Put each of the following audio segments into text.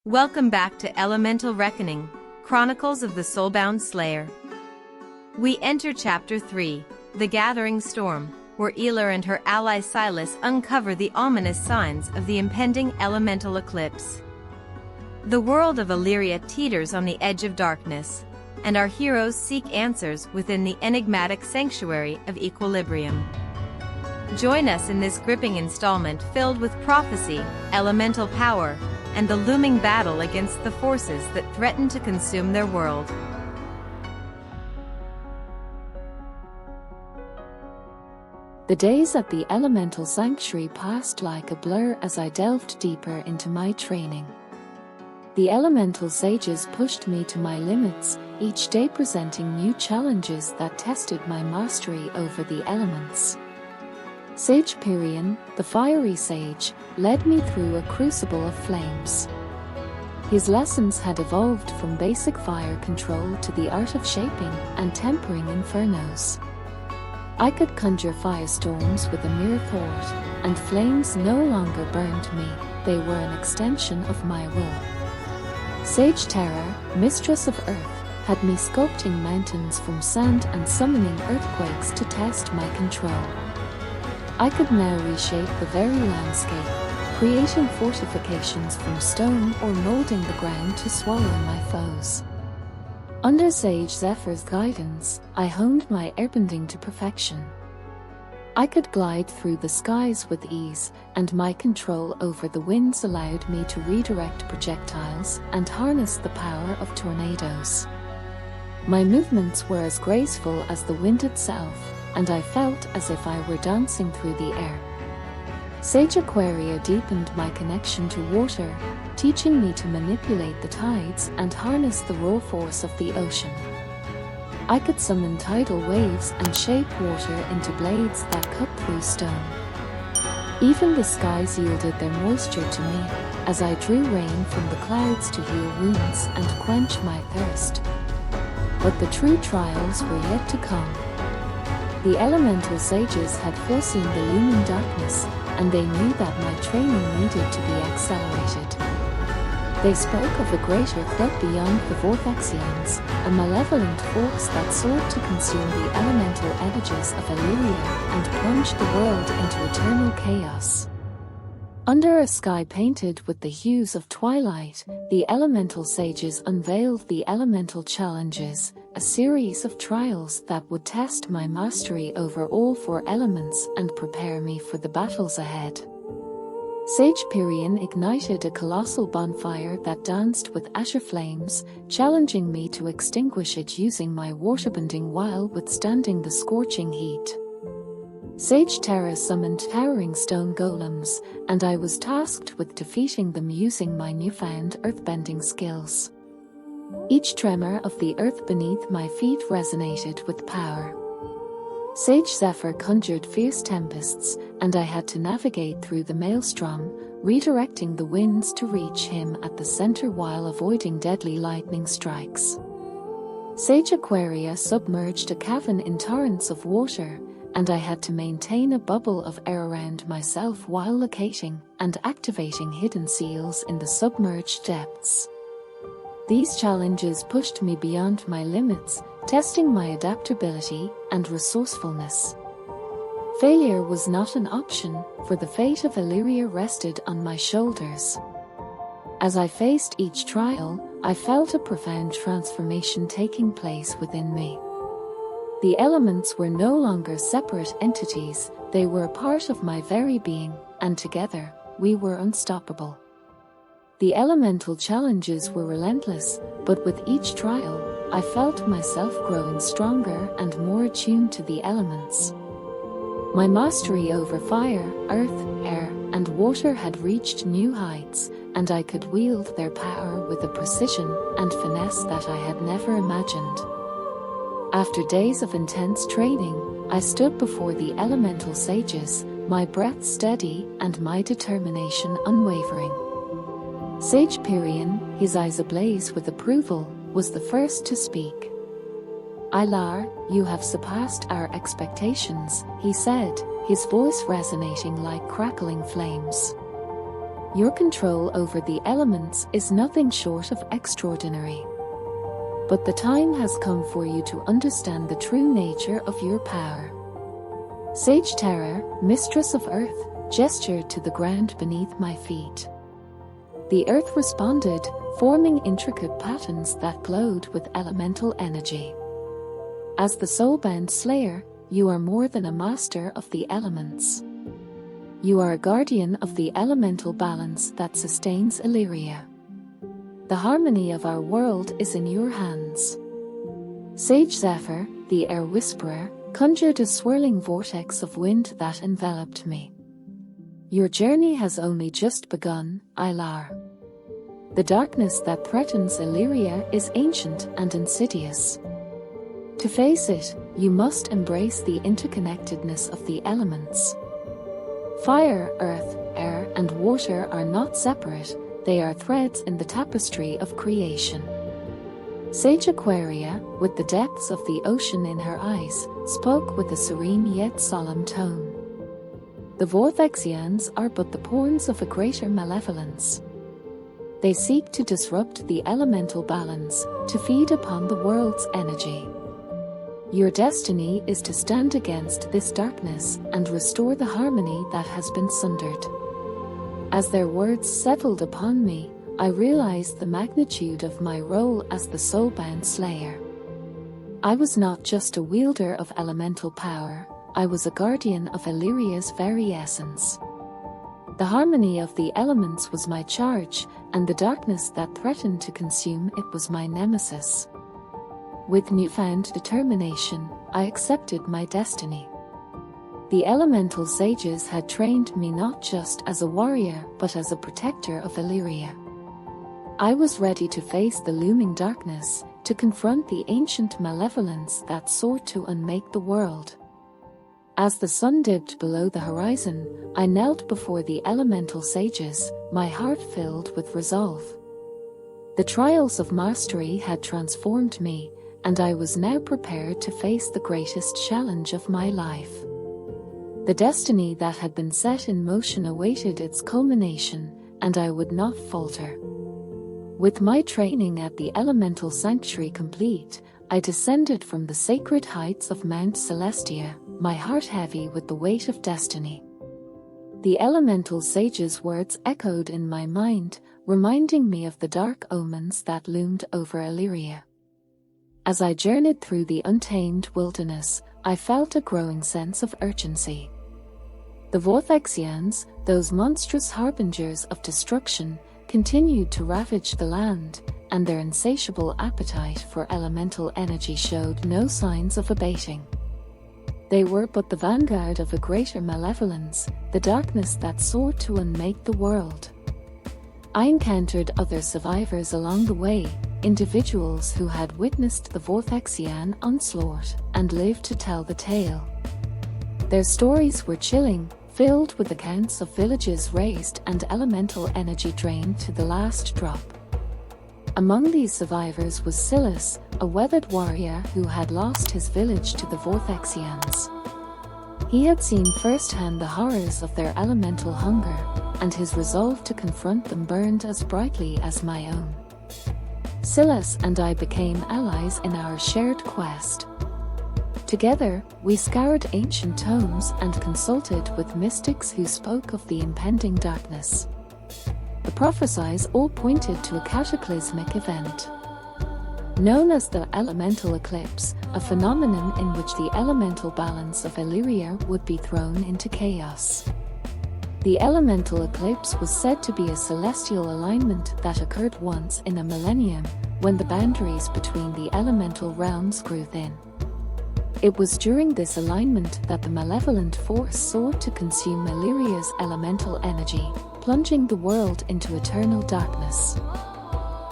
Welcome back to Elemental Reckoning, Chronicles of the Soulbound Slayer. We enter Chapter 3, The Gathering Storm, where Aelar and her ally Sylas uncover the ominous signs of the impending Elemental Eclipse. The world of Elyria teeters on the edge of darkness, and our heroes seek answers within the enigmatic sanctuary of equilibrium. Join us in this gripping installment filled with prophecy, elemental power, and the looming battle against the forces that threaten to consume their world. The days at the Elemental Sanctuary passed like a blur as I delved deeper into my training. The Elemental Sages pushed me to my limits, each day presenting new challenges that tested my mastery over the elements. Sage Pyrian, the fiery sage, led me through a crucible of flames. His lessons had evolved from basic fire control to the art of shaping and tempering infernos. I could conjure firestorms with a mere thought, and flames no longer burned me, they were an extension of my will. Sage Terra, mistress of earth, had me sculpting mountains from sand and summoning earthquakes to test my control. I could now reshape the very landscape, creating fortifications from stone or molding the ground to swallow my foes. Under Sage Zephyr's guidance, I honed my airbending to perfection. I could glide through the skies with ease, and my control over the winds allowed me to redirect projectiles and harness the power of tornadoes. My movements were as graceful as the wind itself, and I felt as if I were dancing through the air. Sage Aquaria deepened my connection to water, teaching me to manipulate the tides and harness the raw force of the ocean. I could summon tidal waves and shape water into blades that cut through stone. Even the skies yielded their moisture to me, as I drew rain from the clouds to heal wounds and quench my thirst. But the true trials were yet to come. The Elemental Sages had foreseen the looming darkness, and they knew that my training needed to be accelerated. They spoke of a greater threat beyond the Vortexians, a malevolent force that sought to consume the elemental energies of Elyria and plunge the world into eternal chaos. Under a sky painted with the hues of twilight, the Elemental Sages unveiled the elemental challenges, a series of trials that would test my mastery over all four elements and prepare me for the battles ahead. Sage Pyrian ignited a colossal bonfire that danced with azure flames, challenging me to extinguish it using my waterbending while withstanding the scorching heat. Sage Terra summoned towering stone golems, and I was tasked with defeating them using my newfound earthbending skills. Each tremor of the earth beneath my feet resonated with power. Sage Zephyr conjured fierce tempests, and I had to navigate through the maelstrom, redirecting the winds to reach him at the center while avoiding deadly lightning strikes. Sage Aquaria submerged a cavern in torrents of water, and I had to maintain a bubble of air around myself while locating and activating hidden seals in the submerged depths. These challenges pushed me beyond my limits, testing my adaptability and resourcefulness. Failure was not an option, for the fate of Elyria rested on my shoulders. As I faced each trial, I felt a profound transformation taking place within me. The elements were no longer separate entities, they were a part of my very being, and together, we were unstoppable. The elemental challenges were relentless, but with each trial, I felt myself growing stronger and more attuned to the elements. My mastery over fire, earth, air, and water had reached new heights, and I could wield their power with a precision and finesse that I had never imagined. After days of intense training, I stood before the Elemental Sages, my breath steady and my determination unwavering. Sage Pyrian, his eyes ablaze with approval, was the first to speak. "Aelar, you have surpassed our expectations," he said, his voice resonating like crackling flames. Your control over the elements is nothing short of extraordinary. But the time has come for you to understand the true nature of your power. Sage Terra, mistress of earth, gestured to the ground beneath my feet. The earth responded, forming intricate patterns that glowed with elemental energy. As the Soulbound Slayer, you are more than a master of the elements. You are a guardian of the elemental balance that sustains Elyria. The harmony of our world is in your hands. Sage Zephyr, the air whisperer, conjured a swirling vortex of wind that enveloped me. Your journey has only just begun, Aelar. The darkness that threatens Elyria is ancient and insidious. To face it, you must embrace the interconnectedness of the elements. Fire, earth, air, and water are not separate, they are threads in the tapestry of creation. Sage Aquaria, with the depths of the ocean in her eyes, spoke with a serene yet solemn tone. The Vortexians are but the pawns of a greater malevolence. They seek to disrupt the elemental balance, to feed upon the world's energy. Your destiny is to stand against this darkness and restore the harmony that has been sundered. As their words settled upon me, I realized the magnitude of my role as the Soulbound Slayer. I was not just a wielder of elemental power, I was a guardian of Elyria's very essence. The harmony of the elements was my charge, and the darkness that threatened to consume it was my nemesis. With newfound determination, I accepted my destiny. The elemental sages had trained me not just as a warrior but as a protector of Elyria. I was ready to face the looming darkness, to confront the ancient malevolence that sought to unmake the world. As the sun dipped below the horizon, I knelt before the elemental sages, my heart filled with resolve. The trials of mastery had transformed me, and I was now prepared to face the greatest challenge of my life. The destiny that had been set in motion awaited its culmination, and I would not falter. With my training at the Elemental Sanctuary complete, I descended from the sacred heights of Mount Celestia, my heart heavy with the weight of destiny. The elemental sage's words echoed in my mind, reminding me of the dark omens that loomed over Elyria. As I journeyed through the untamed wilderness, I felt a growing sense of urgency. The Vortexians, those monstrous harbingers of destruction, continued to ravage the land, and their insatiable appetite for elemental energy showed no signs of abating. They were but the vanguard of a greater malevolence, the darkness that sought to unmake the world. I encountered other survivors along the way, individuals who had witnessed the Vortexian onslaught and lived to tell the tale. Their stories were chilling, filled with accounts of villages razed and elemental energy drained to the last drop. Among these survivors was Sylas, a weathered warrior who had lost his village to the Vortexians. He had seen firsthand the horrors of their elemental hunger, and his resolve to confront them burned as brightly as my own. Sylas and I became allies in our shared quest. Together, we scoured ancient tomes and consulted with mystics who spoke of the impending darkness. The prophecies all pointed to a cataclysmic event. Known as the Elemental Eclipse, a phenomenon in which the elemental balance of Elyria would be thrown into chaos. The Elemental Eclipse was said to be a celestial alignment that occurred once in a millennium, when the boundaries between the elemental realms grew thin. It was during this alignment that the malevolent force sought to consume Elyria's elemental energy, plunging the world into eternal darkness.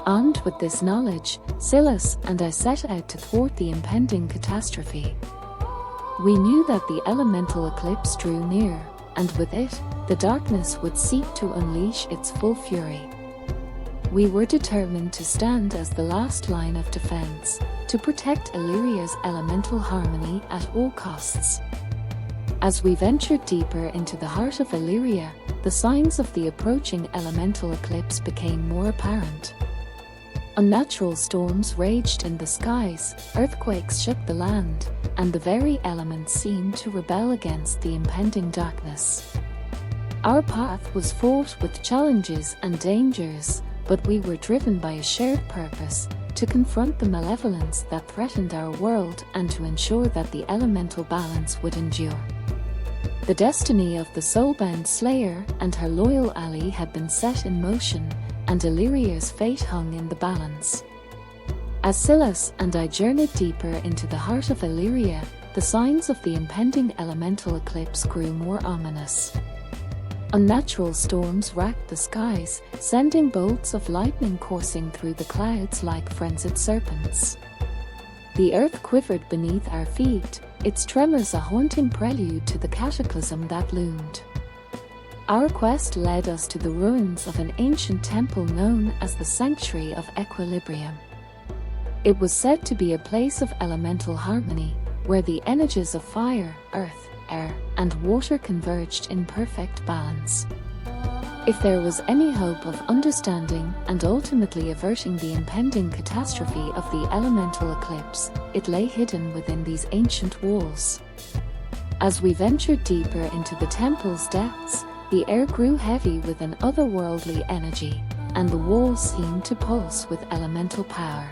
Armed with this knowledge, Sylas and I set out to thwart the impending catastrophe. We knew that the elemental eclipse drew near, and with it, the darkness would seek to unleash its full fury. We were determined to stand as the last line of defense, to protect Elyria's elemental harmony at all costs. As we ventured deeper into the heart of Elyria, the signs of the approaching elemental eclipse became more apparent. Unnatural storms raged in the skies, earthquakes shook the land, and the very elements seemed to rebel against the impending darkness. Our path was fraught with challenges and dangers, but we were driven by a shared purpose: to confront the malevolence that threatened our world and to ensure that the elemental balance would endure. The destiny of the Soulbound Slayer and her loyal ally had been set in motion, and Elyria's fate hung in the balance. As Sylas and I journeyed deeper into the heart of Elyria, the signs of the impending elemental eclipse grew more ominous. Unnatural storms racked the skies, sending bolts of lightning coursing through the clouds like frenzied serpents. The earth quivered beneath our feet, its tremors a haunting prelude to the cataclysm that loomed. Our quest led us to the ruins of an ancient temple known as the Sanctuary of Equilibrium. It was said to be a place of elemental harmony, where the energies of fire, earth, air, and water converged in perfect balance. If there was any hope of understanding and ultimately averting the impending catastrophe of the elemental eclipse, it lay hidden within these ancient walls. As we ventured deeper into the temple's depths, the air grew heavy with an otherworldly energy, and the walls seemed to pulse with elemental power.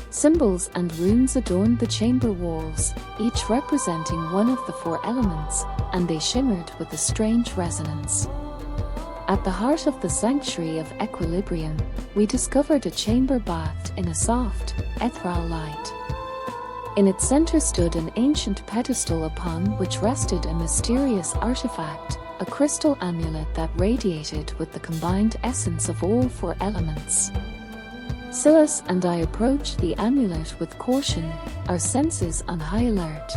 Symbols and runes adorned the chamber walls, each representing one of the four elements, and they shimmered with a strange resonance. At the heart of the Sanctuary of Equilibrium, we discovered a chamber bathed in a soft, ethereal light. In its center stood an ancient pedestal upon which rested a mysterious artifact, a crystal amulet that radiated with the combined essence of all four elements. Sylas and I approached the amulet with caution, our senses on high alert.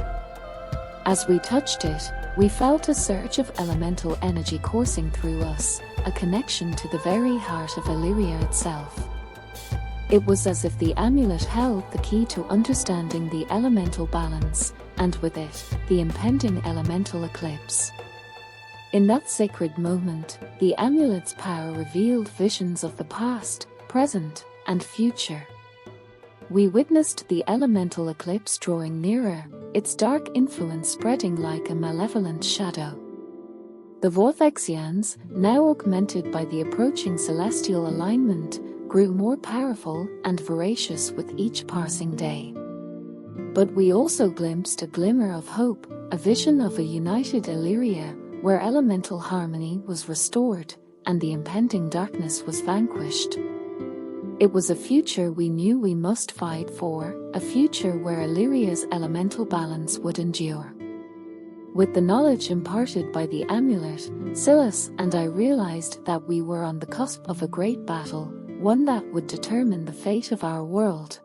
As we touched it, we felt a surge of elemental energy coursing through us, a connection to the very heart of Elyria itself. It was as if the amulet held the key to understanding the elemental balance, and with it, the impending elemental eclipse. In that sacred moment, the amulet's power revealed visions of the past, present, and future. We witnessed the elemental eclipse drawing nearer, its dark influence spreading like a malevolent shadow. The Vortexians, now augmented by the approaching celestial alignment, grew more powerful and voracious with each passing day. But we also glimpsed a glimmer of hope, a vision of a united Elyria, where elemental harmony was restored and the impending darkness was vanquished. It was a future we knew we must fight for, a future where Elyria's elemental balance would endure. With the knowledge imparted by the amulet, Sylas and I realized that we were on the cusp of a great battle, one that would determine the fate of our world.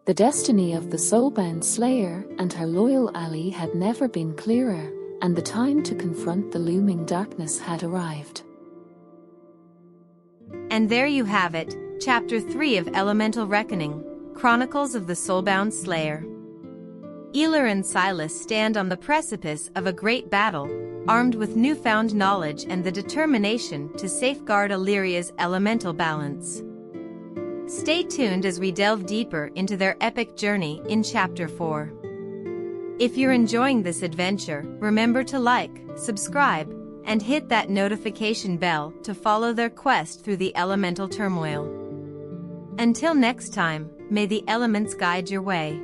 The destiny of the Soulbound Slayer and her loyal ally had never been clearer, and the time to confront the looming darkness had arrived. And there you have it, Chapter 3 of Elemental Reckoning, Chronicles of the Soulbound Slayer. Aelar and Sylas stand on the precipice of a great battle, armed with newfound knowledge and the determination to safeguard Elyria's elemental balance. Stay tuned as we delve deeper into their epic journey in Chapter 4. If you're enjoying this adventure, remember to like, subscribe, and hit that notification bell to follow their quest through the elemental turmoil. Until next time, may the elements guide your way.